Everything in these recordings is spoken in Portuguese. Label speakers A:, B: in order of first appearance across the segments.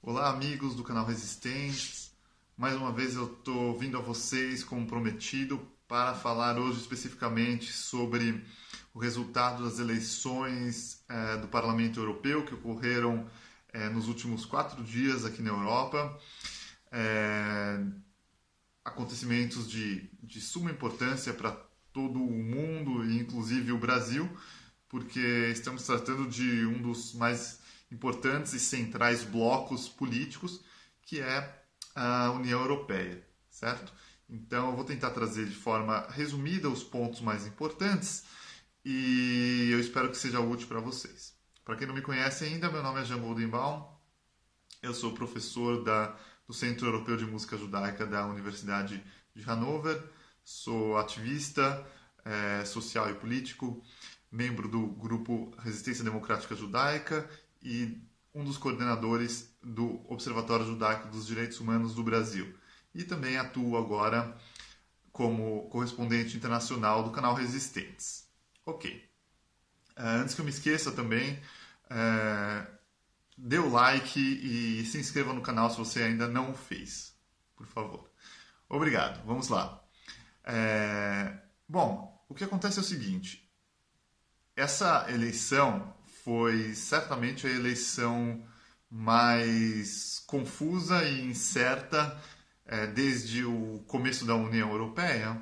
A: Olá, amigos do canal Resistentes. Mais uma vez eu estou vindo a vocês, como prometido, para falar hoje especificamente sobre o resultado das eleições do Parlamento Europeu que ocorreram nos últimos 4 dias aqui na Europa. Acontecimentos de suma importância para todo o mundo, e inclusive o Brasil, porque estamos tratando de um dos mais importantes e centrais blocos políticos, que é a União Europeia, certo? Então eu vou tentar trazer de forma resumida os pontos mais importantes e eu espero que seja útil para vocês. Para quem não me conhece ainda, meu nome é Jean Goldenbaum, eu sou professor do Centro Europeu de Música Judaica da Universidade de Hannover, sou ativista social e político, membro do grupo Resistência Democrática Judaica e um dos coordenadores do Observatório Judaico dos Direitos Humanos do Brasil. E também atuo agora como correspondente internacional do canal Resistentes. Ok. Antes que eu me esqueça também, dê o like e se inscreva no canal se você ainda não o fez, por favor. Obrigado. Vamos lá. Bom, o que acontece é o seguinte. Essa eleição foi certamente a eleição mais confusa e incerta desde o começo da União Europeia,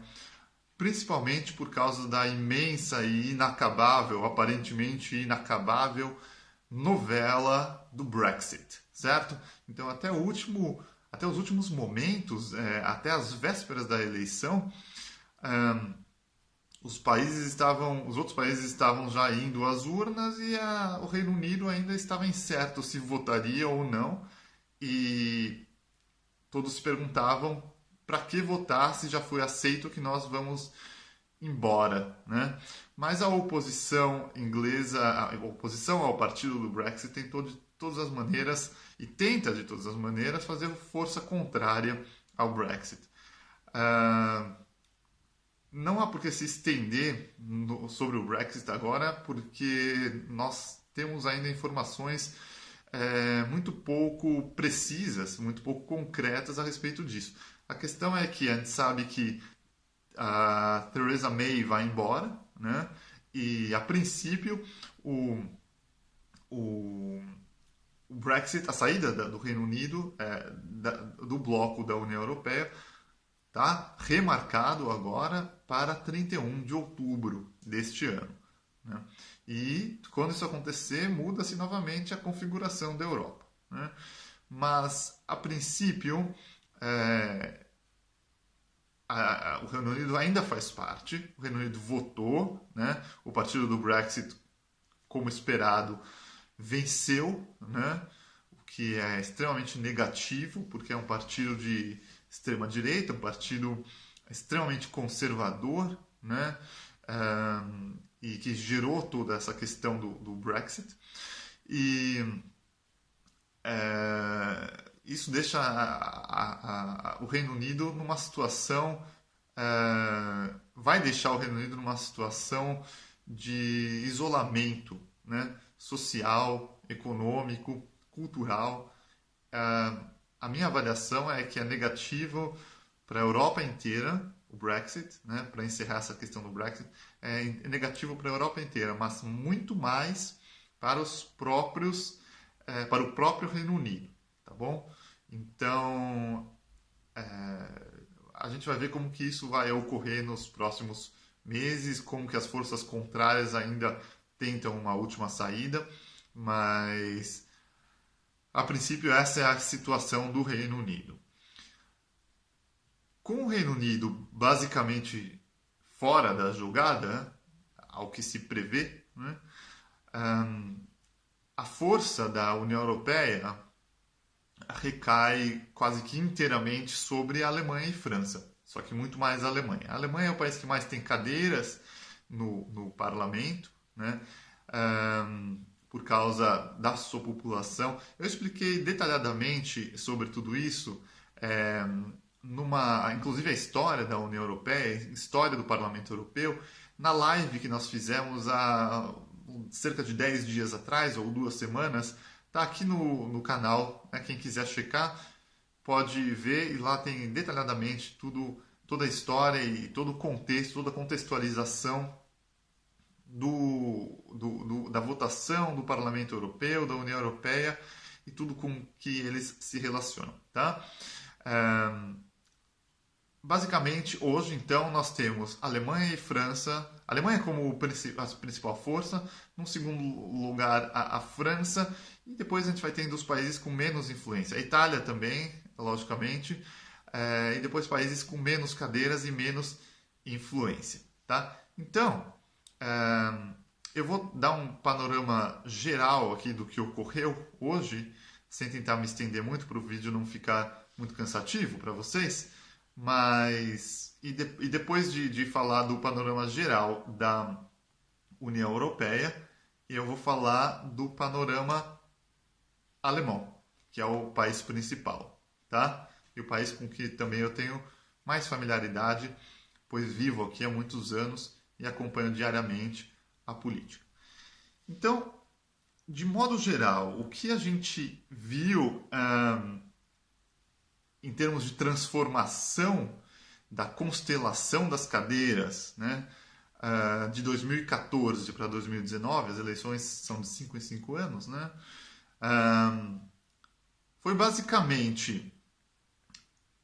A: principalmente por causa da imensa e inacabável, aparentemente inacabável, novela do Brexit, certo? Então, até os últimos momentos, até as vésperas da eleição, os outros países estavam já indo às urnas e o Reino Unido ainda estava incerto se votaria ou não, e todos se perguntavam para que votar se já foi aceito que nós vamos embora, né? Mas a oposição inglesa, a oposição ao partido do Brexit tentou de todas as maneiras e tenta de todas as maneiras fazer força contrária ao Brexit. Não há por que se estender sobre o Brexit agora, porque nós temos ainda informações muito pouco precisas, muito pouco concretas a respeito disso. A questão é que a gente sabe que a Theresa May vai embora, né? E a princípio o Brexit, a saída do Reino Unido do bloco da União Europeia, está remarcado agora para 31 de outubro deste ano, né? E quando isso acontecer, muda-se novamente a configuração da Europa, né? Mas, a princípio, o Reino Unido ainda faz parte, o Reino Unido votou, né? O partido do Brexit, como esperado, venceu, né? O que é extremamente negativo, porque é um partido de extrema-direita, um partido extremamente conservador, né? E que gerou toda essa questão do Brexit. E isso deixa o Reino Unido numa situação, vai deixar o Reino Unido numa situação de isolamento, né? Social, econômico, cultural. A minha avaliação é que é negativo para a Europa inteira o Brexit, né? Para encerrar essa questão do Brexit, é negativo para a Europa inteira, mas muito mais para para o próprio Reino Unido, tá bom? Então, a gente vai ver como que isso vai ocorrer nos próximos meses, como que as forças contrárias ainda tentam uma última saída, mas a princípio essa é a situação do Reino Unido. Com o Reino Unido basicamente fora da jogada, ao que se prevê, né, a força da União Europeia recai quase que inteiramente sobre a Alemanha e França, só que muito mais a Alemanha. A Alemanha é o país que mais tem cadeiras no parlamento, né, por causa da sua população. Eu expliquei detalhadamente sobre tudo isso, inclusive a história da União Europeia, a história do Parlamento Europeu, na live que nós fizemos há cerca de 10 dias atrás, ou 2 semanas, Tá aqui no canal, né? Quem quiser checar pode ver e lá tem detalhadamente toda a história e todo o contexto, toda a contextualização da votação do Parlamento Europeu, da União Europeia e tudo com que eles se relacionam, tá? Basicamente, hoje, então, nós temos Alemanha e França. Alemanha como a principal força, no segundo lugar a França, e depois a gente vai tendo os países com menos influência. A Itália também, logicamente, e depois países com menos cadeiras e menos influência, tá? Então, eu vou dar um panorama geral aqui do que ocorreu hoje, sem tentar me estender muito para o vídeo não ficar muito cansativo para vocês, mas e depois de falar do panorama geral da União Europeia, eu vou falar do panorama alemão, que é o país principal, tá? E o país com que também eu tenho mais familiaridade, pois vivo aqui há muitos anos e acompanho diariamente a política. Então, de modo geral, o que a gente viu em termos de transformação da constelação das cadeiras, né, de 2014 para 2019, as eleições são de 5 em 5 anos, né, foi basicamente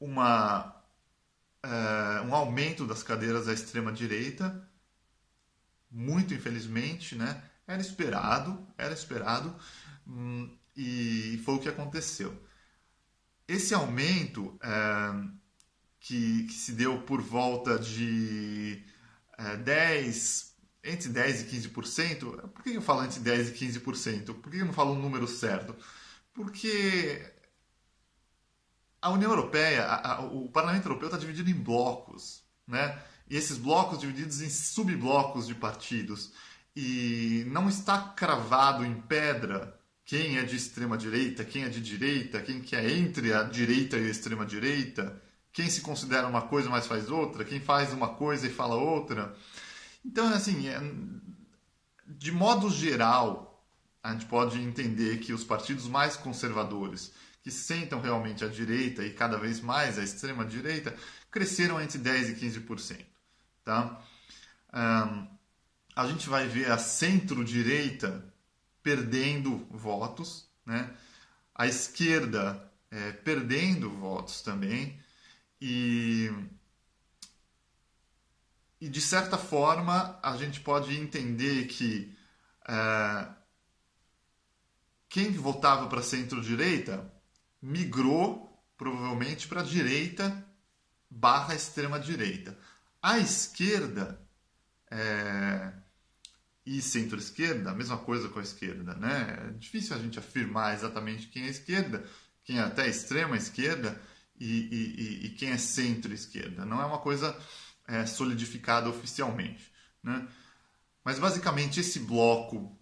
A: um aumento das cadeiras à extrema-direita, muito infelizmente, né, era esperado, e foi o que aconteceu. Esse aumento que se deu por volta de entre 10% e 15%, por que eu falo entre 10% e 15%? Por que eu não falo um número certo? Porque a União Europeia, o Parlamento Europeu está dividido em blocos, né? E esses blocos divididos em subblocos de partidos. E não está cravado em pedra quem é de extrema-direita, quem é de direita, quem que é entre a direita e a extrema-direita, quem se considera uma coisa mas faz outra, quem faz uma coisa e fala outra. Então, assim, de modo geral, a gente pode entender que os partidos mais conservadores, que sentam realmente à direita e cada vez mais à extrema-direita, cresceram entre 10% e 15%. Tá? A gente vai ver a centro-direita perdendo votos, né? A esquerda perdendo votos também, e de certa forma a gente pode entender que quem votava para centro-direita migrou provavelmente para a direita / extrema-direita. A esquerda e centro-esquerda, a mesma coisa com a esquerda, né? É difícil a gente afirmar exatamente quem é esquerda, quem é até extrema-esquerda e quem é centro-esquerda. Não é uma coisa solidificada oficialmente, né? Mas basicamente esse bloco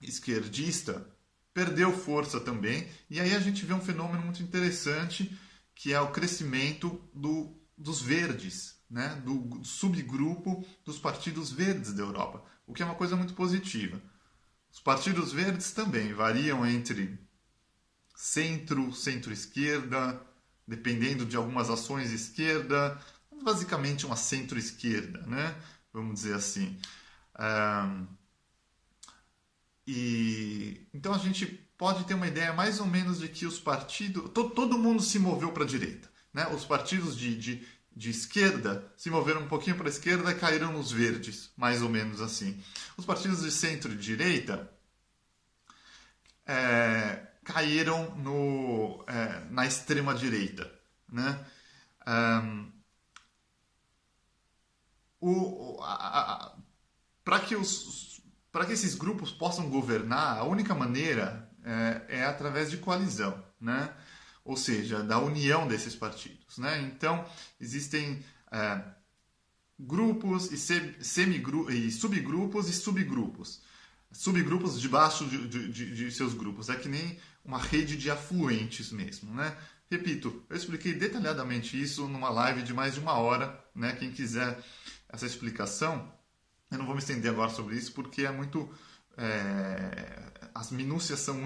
A: esquerdista perdeu força também, e aí a gente vê um fenômeno muito interessante, que é o crescimento dos verdes, né? Do subgrupo dos partidos verdes da Europa, o que é uma coisa muito positiva. Os partidos verdes também variam entre centro, centro-esquerda, dependendo de algumas ações esquerda, basicamente uma centro-esquerda, né? Vamos dizer assim. Então a gente pode ter uma ideia mais ou menos de que os partidos... Todo mundo se moveu para a direita, né? Os partidos de esquerda se moveram um pouquinho para a esquerda e caíram nos verdes, mais ou menos assim. Os partidos de centro e direita caíram na extrema-direita, né? Para que esses grupos possam governar, a única maneira é através de coalizão, né? Ou seja, da união desses partidos, né? Então, existem grupos e subgrupos e subgrupos. Subgrupos debaixo de seus grupos. É que nem uma rede de afluentes mesmo, né? Repito, eu expliquei detalhadamente isso numa live de mais de 1 hora, né? Quem quiser essa explicação, eu não vou me estender agora sobre isso porque é muito as minúcias são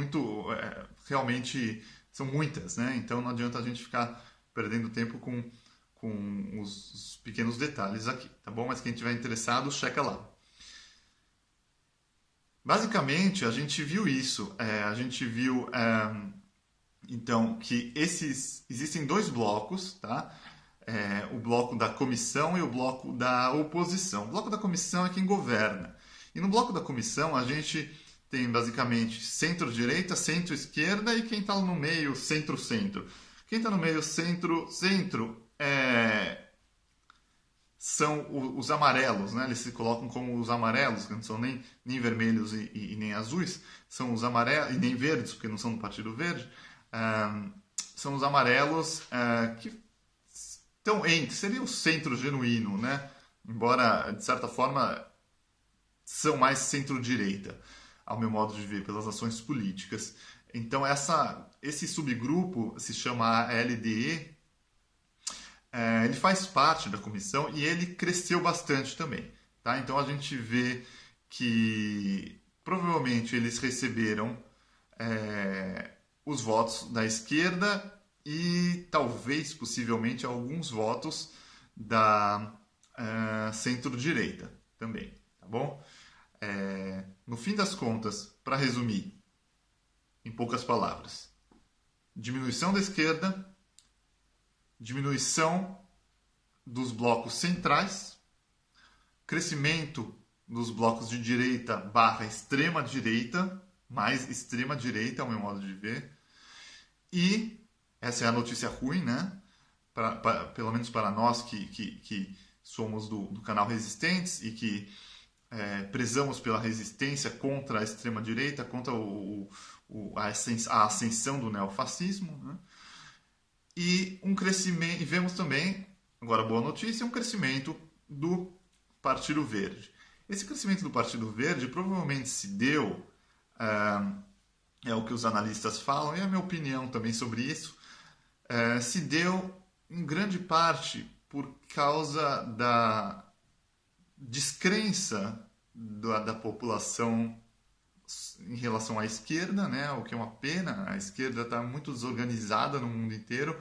A: realmente são muitas, né? Então não adianta a gente ficar perdendo tempo com os pequenos detalhes aqui, tá bom? Mas quem tiver interessado, checa lá. Basicamente, a gente viu isso. A gente viu, então, que existem dois blocos, tá? O bloco da comissão e o bloco da oposição. O bloco da comissão é quem governa. E no bloco da comissão, a gente tem basicamente centro-direita, centro-esquerda e quem está no meio, centro-centro. Quem está no meio, centro-centro, são os amarelos, né? Eles se colocam como os amarelos, que não são nem vermelhos e nem azuis, são os amarelos, e nem verdes, porque não são do Partido Verde, são os amarelos que estão seria o centro genuíno, né? Embora, de certa forma, são mais centro-direita, ao meu modo de ver, pelas ações políticas. Então, esse subgrupo se chama LDE, ele faz parte da comissão e ele cresceu bastante também. Tá? Então, a gente vê que provavelmente eles receberam os votos da esquerda e talvez, possivelmente, alguns votos da centro-direita também, tá bom? No fim das contas, para resumir, em poucas palavras, diminuição da esquerda, diminuição dos blocos centrais, crescimento dos blocos de direita / extrema-direita, mais extrema-direita, ao meu modo de ver, e essa é a notícia ruim, né? Pelo menos para nós que somos do canal Resistentes e que prezamos pela resistência contra a extrema-direita, contra a ascensão do neofascismo, né? E um crescimento, e vemos também, agora boa notícia, um crescimento do Partido Verde. Esse crescimento do Partido Verde provavelmente se deu, é o que os analistas falam, e a minha opinião também sobre isso, se deu em grande parte por causa da descrença da população em relação à esquerda, né? O que é uma pena. A esquerda está muito desorganizada no mundo inteiro.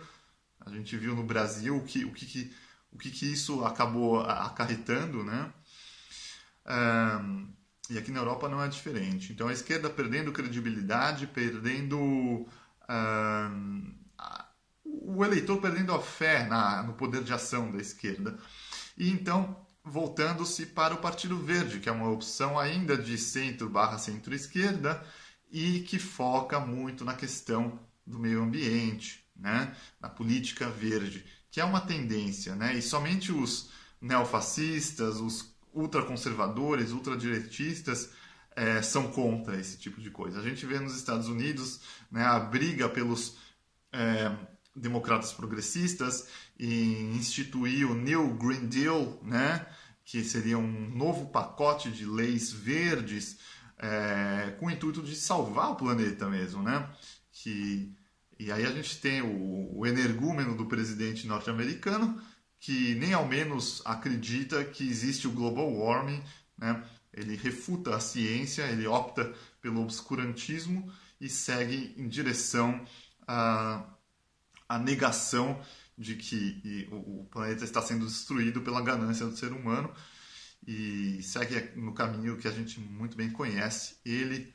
A: A gente viu no Brasil o que isso acabou acarretando, né? E aqui na Europa não é diferente. Então a esquerda perdendo credibilidade, perdendo o eleitor perdendo a fé no poder de ação da esquerda. E então voltando-se para o Partido Verde, que é uma opção ainda de centro / centro-esquerda e que foca muito na questão do meio ambiente, né? Na política verde, que é uma tendência, né? E somente os neofascistas, os ultraconservadores, ultradireitistas são contra esse tipo de coisa. A gente vê nos Estados Unidos, né, a briga pelos democratas progressistas em instituir o New Green Deal, né, que seria um novo pacote de leis verdes com o intuito de salvar o planeta mesmo, né? E aí a gente tem o energúmeno do presidente norte-americano, que nem ao menos acredita que existe o global warming, né? Ele refuta a ciência, ele opta pelo obscurantismo e segue em direção à negação de que o planeta está sendo destruído pela ganância do ser humano e segue no caminho que a gente muito bem conhece. Ele,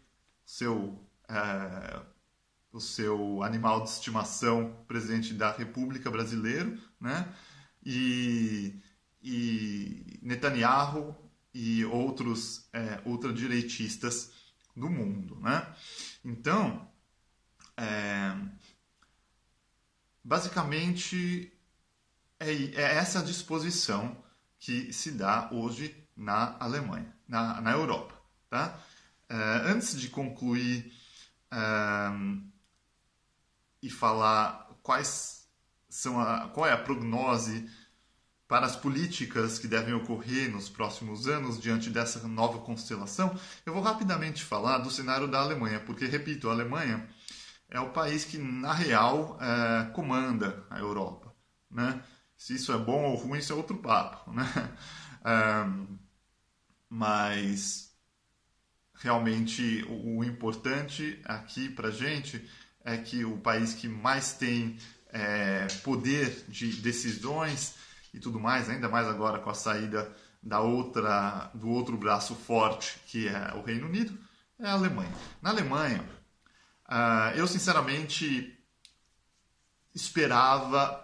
A: o seu animal de estimação, presidente da República brasileiro, né? E Netanyahu e outros ultradireitistas do mundo, né? Então, basicamente, é essa disposição que se dá hoje na Alemanha, na Europa. Tá? Antes de concluir e falar qual é a prognose para as políticas que devem ocorrer nos próximos anos diante dessa nova constelação, eu vou rapidamente falar do cenário da Alemanha, porque, repito, a Alemanha é o país que, na real, comanda a Europa, né? Se isso é bom ou ruim, isso é outro papo, né? Mas, realmente o importante aqui para a gente é que o país que mais tem poder de decisões e tudo mais, ainda mais agora com a saída do outro braço forte, que é o Reino Unido, é a Alemanha. Na Alemanha, eu sinceramente esperava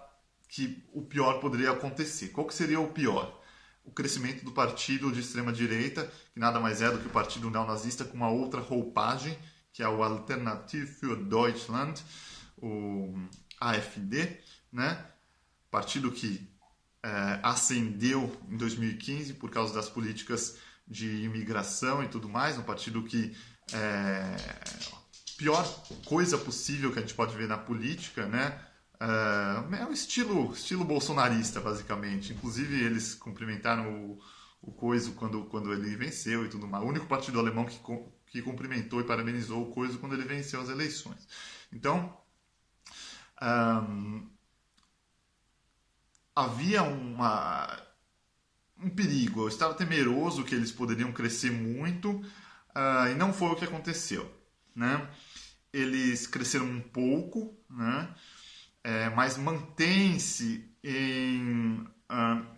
A: que o pior poderia acontecer. Qual que seria o pior? O crescimento do partido de extrema-direita, que nada mais é do que o partido neonazista com uma outra roupagem, que é o Alternative für Deutschland, o AfD, né? Partido que ascendeu em 2015 por causa das políticas de imigração e tudo mais, um partido que pior coisa possível que a gente pode ver na política, né? É o estilo bolsonarista, basicamente. Inclusive, eles cumprimentaram o Coiso quando ele venceu e tudo mais. O único partido alemão que cumprimentou e parabenizou o Coiso quando ele venceu as eleições. Então, havia um perigo. Eu estava temeroso que eles poderiam crescer muito e não foi o que aconteceu, né? Eles cresceram um pouco, né? Mas mantém-se em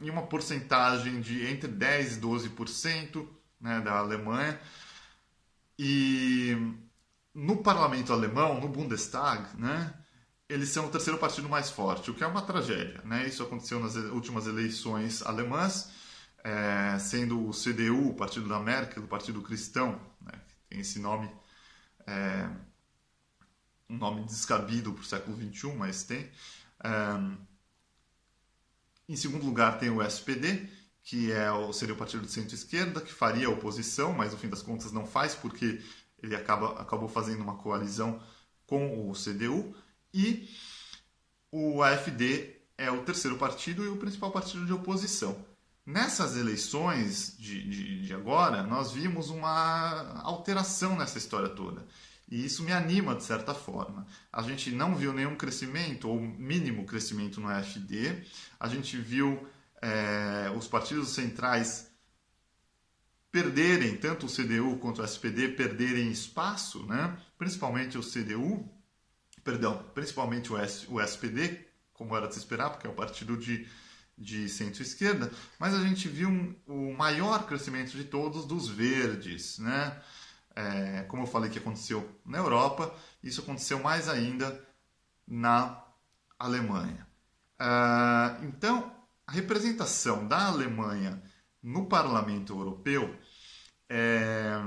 A: uma porcentagem de entre 10% e 12%, né, da Alemanha. E no parlamento alemão, no Bundestag, né, eles são o terceiro partido mais forte, o que é uma tragédia, né? Isso aconteceu nas últimas eleições alemãs, sendo o CDU, o partido da Merkel, o Partido Cristão, né, que tem esse nome... um nome descabido para o século XXI, mas tem. Em segundo lugar tem o SPD, que seria o partido de centro-esquerda, que faria oposição, mas no fim das contas não faz, porque ele acabou fazendo uma coalizão com o CDU. E o AfD é o terceiro partido e o principal partido de oposição. Nessas eleições de agora, nós vimos uma alteração nessa história toda. E isso me anima, de certa forma. A gente não viu nenhum crescimento, ou mínimo crescimento no AfD. A gente viu os partidos centrais perderem, tanto o CDU quanto o SPD, perderem espaço, né? Principalmente o CDU, principalmente o SPD, como era de se esperar, porque é o partido de centro-esquerda. Mas a gente viu o maior crescimento de todos dos verdes, né? Como eu falei que aconteceu na Europa, isso aconteceu mais ainda na Alemanha. Então, a representação da Alemanha no Parlamento Europeu é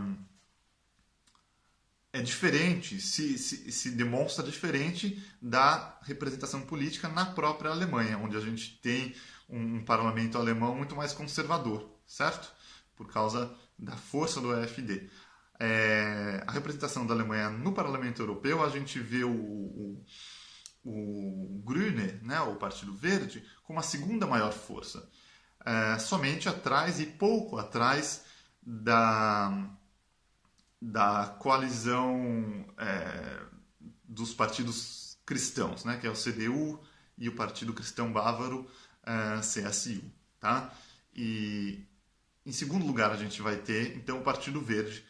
A: diferente, se demonstra diferente da representação política na própria Alemanha, onde a gente tem um parlamento alemão muito mais conservador, certo? Por causa da força do AfD. A representação da Alemanha no Parlamento Europeu, a gente vê o Grüne, né, o Partido Verde, como a segunda maior força, somente atrás e pouco atrás da coalizão dos partidos cristãos, né, que é o CDU e o Partido Cristão Bávaro, CSU. Tá? E em segundo lugar a gente vai ter então o Partido Verde.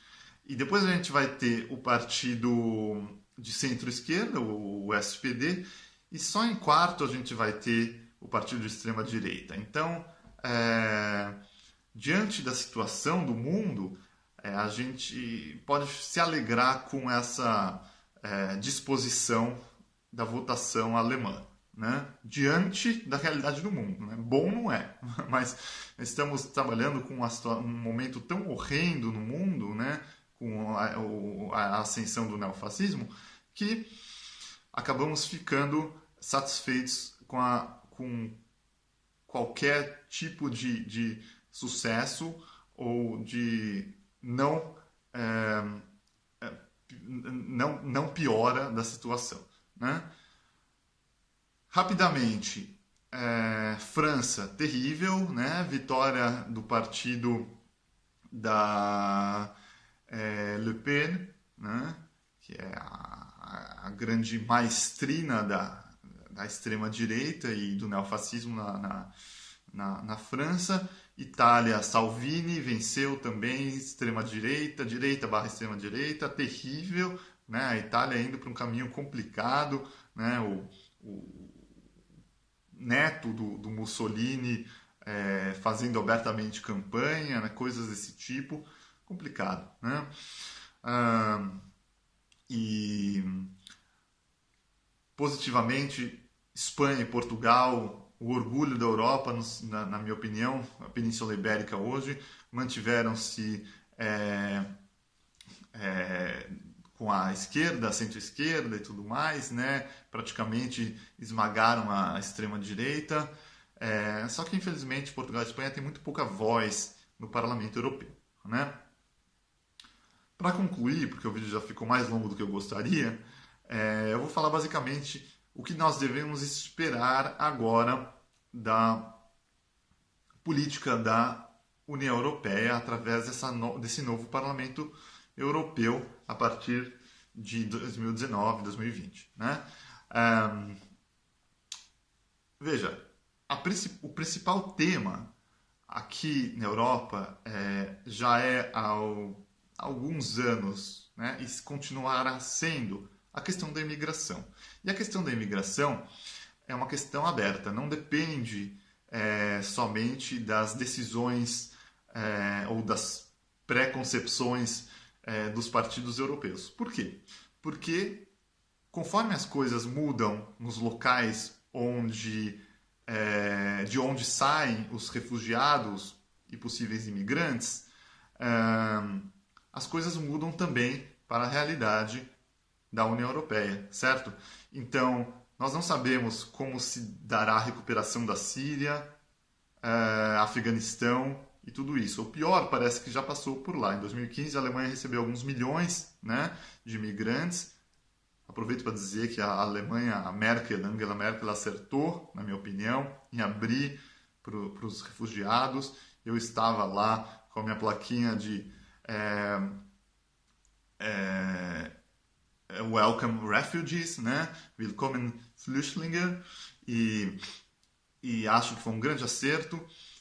A: E depois a gente vai ter o partido de centro-esquerda, o SPD, e só em quarto a gente vai ter o partido de extrema-direita. Então, diante da situação do mundo, a gente pode se alegrar com essa disposição da votação alemã, né? Diante da realidade do mundo, né? Bom não é, mas estamos trabalhando com um momento tão horrendo no mundo, né? Com a ascensão do neofascismo, que acabamos ficando satisfeitos com qualquer tipo de sucesso ou de não piora da situação, né? Rapidamente, França, terrível, né? Vitória do partido da Le Pen, né? Que é a grande maestrina da extrema-direita e do neofascismo na França. Itália, Salvini venceu também, extrema-direita, direita/extrema-direita, terrível, né? A Itália indo para um caminho complicado, né? O neto do Mussolini fazendo abertamente campanha, né? Coisas desse tipo, complicado, né? E positivamente, Espanha e Portugal, o orgulho da Europa, na minha opinião, a Península Ibérica hoje, mantiveram-se com a esquerda, a centro-esquerda e tudo mais, né? Praticamente esmagaram a extrema-direita. Só que, infelizmente, Portugal e Espanha têm muito pouca voz no Parlamento Europeu, né? Para concluir, porque o vídeo já ficou mais longo do que eu gostaria, eu vou falar basicamente o que nós devemos esperar agora da política da União Europeia através desse novo Parlamento Europeu a partir de 2019, 2020. Né? Veja, o principal tema aqui na Europa já há alguns anos, né, e continuará sendo a questão da imigração. E a questão da imigração é uma questão aberta, não depende somente das decisões ou das preconcepções dos partidos europeus. Por quê? Porque conforme as coisas mudam nos locais de onde saem os refugiados e possíveis imigrantes, as coisas mudam também para a realidade da União Europeia, certo? Então, nós não sabemos como se dará a recuperação da Síria, Afeganistão e tudo isso. O pior parece que já passou por lá. Em 2015, a Alemanha recebeu alguns milhões, né, de imigrantes. Aproveito para dizer que a Alemanha, a Angela Merkel, acertou, na minha opinião, em abrir para os refugiados. Eu estava lá com a minha plaquinha de Welcome Refugees, né? Willkommen Flüchtlinge, e acho que foi um grande acerto.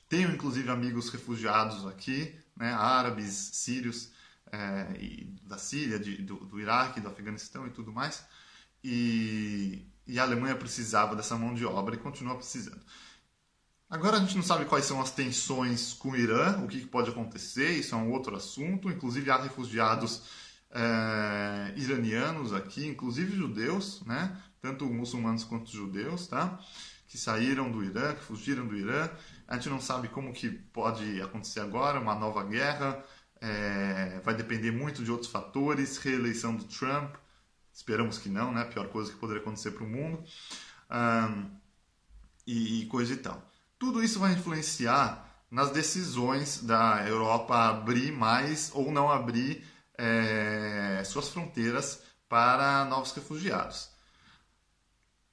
A: Tenho inclusive amigos refugiados aqui, né? Árabes, sírios, da Síria, do Iraque, do Afeganistão e tudo mais. E a Alemanha precisava dessa mão de obra e continua precisando. Agora a gente não sabe quais são as tensões com o Irã, o que pode acontecer, isso é um outro assunto. Inclusive há refugiados iranianos aqui, inclusive judeus, né? Tanto muçulmanos quanto judeus, tá? Que saíram do Irã, que fugiram do Irã. A gente não sabe como que pode acontecer agora, uma nova guerra. Vai depender muito de outros fatores, reeleição do Trump. Esperamos que não, né? Pior coisa que poderia acontecer para o mundo. E coisa e tal. Tudo isso vai influenciar nas decisões da Europa abrir mais ou não abrir suas fronteiras para novos refugiados.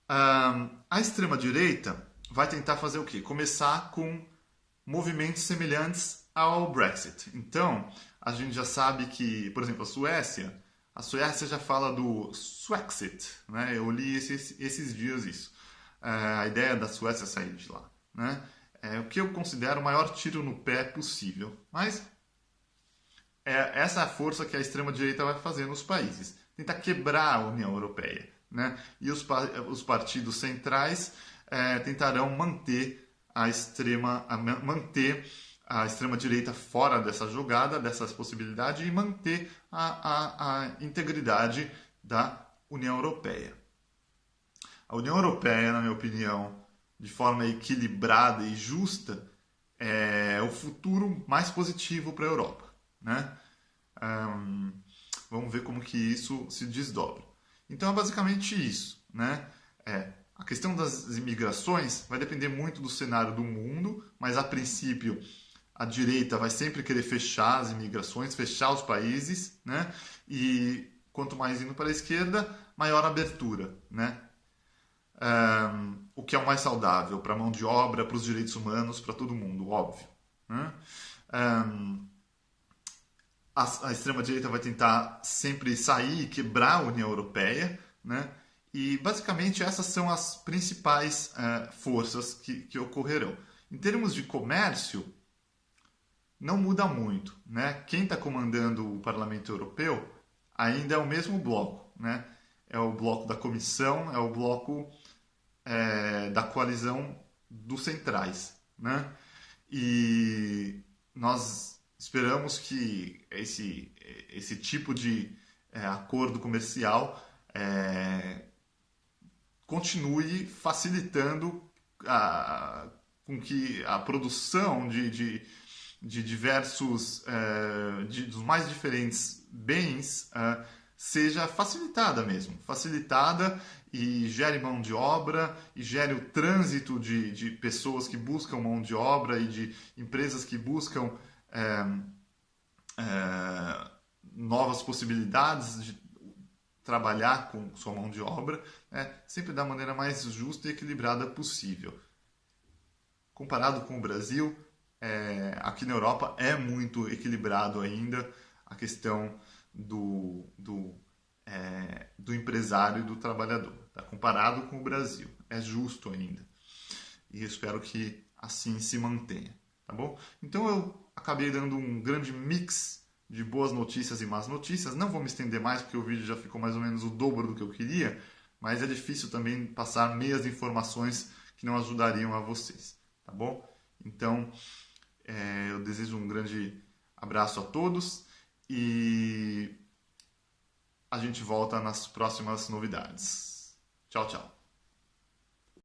A: A extrema-direita vai tentar fazer o quê? Começar com movimentos semelhantes ao Brexit. Então, a gente já sabe que, por exemplo, a Suécia já fala do Swexit, né? Eu li esses dias isso. A ideia da Suécia sair de lá, né? O que eu considero o maior tiro no pé possível. Mas essa é a força que a extrema-direita vai fazer nos países. Tentar quebrar a União Europeia, né? E os partidos centrais tentarão manter a extrema-direita fora dessa jogada, dessas possibilidades, e manter a integridade da União Europeia. A União Europeia, na minha opinião, de forma equilibrada e justa, é o futuro mais positivo para a Europa, né? Vamos ver como que isso se desdobra. Então é basicamente isso, né? A questão das imigrações vai depender muito do cenário do mundo, mas a princípio a direita vai sempre querer fechar as imigrações, fechar os países, né? E quanto mais indo para a esquerda, maior abertura, né? O que é o mais saudável para a mão de obra, para os direitos humanos, para todo mundo, óbvio, né? A extrema-direita vai tentar sempre sair e quebrar a União Europeia, né? E basicamente essas são as principais forças que ocorrerão. Em termos de comércio, não muda muito, né? Quem está comandando o Parlamento Europeu ainda é o mesmo bloco, né? É o bloco da Comissão, é o bloco da coalizão dos centrais, né? E nós esperamos que esse tipo de acordo comercial continue facilitando com que a produção de diversos, dos mais diferentes bens seja facilitada mesmo, facilitada e gere mão de obra e gere o trânsito de pessoas que buscam mão de obra e de empresas que buscam novas possibilidades de trabalhar com sua mão de obra, sempre da maneira mais justa e equilibrada possível. Comparado com o Brasil, aqui na Europa é muito equilibrado ainda a questão do empresário e do trabalhador, tá? Comparado com o Brasil, é justo ainda. E eu espero que assim se mantenha, tá bom? Então eu acabei dando um grande mix de boas notícias e más notícias. Não vou me estender mais porque o vídeo já ficou mais ou menos o dobro do que eu queria, mas é difícil também passar meias informações que não ajudariam a vocês, tá bom? Então eu desejo um grande abraço a todos e a gente volta nas próximas novidades. Tchau, tchau.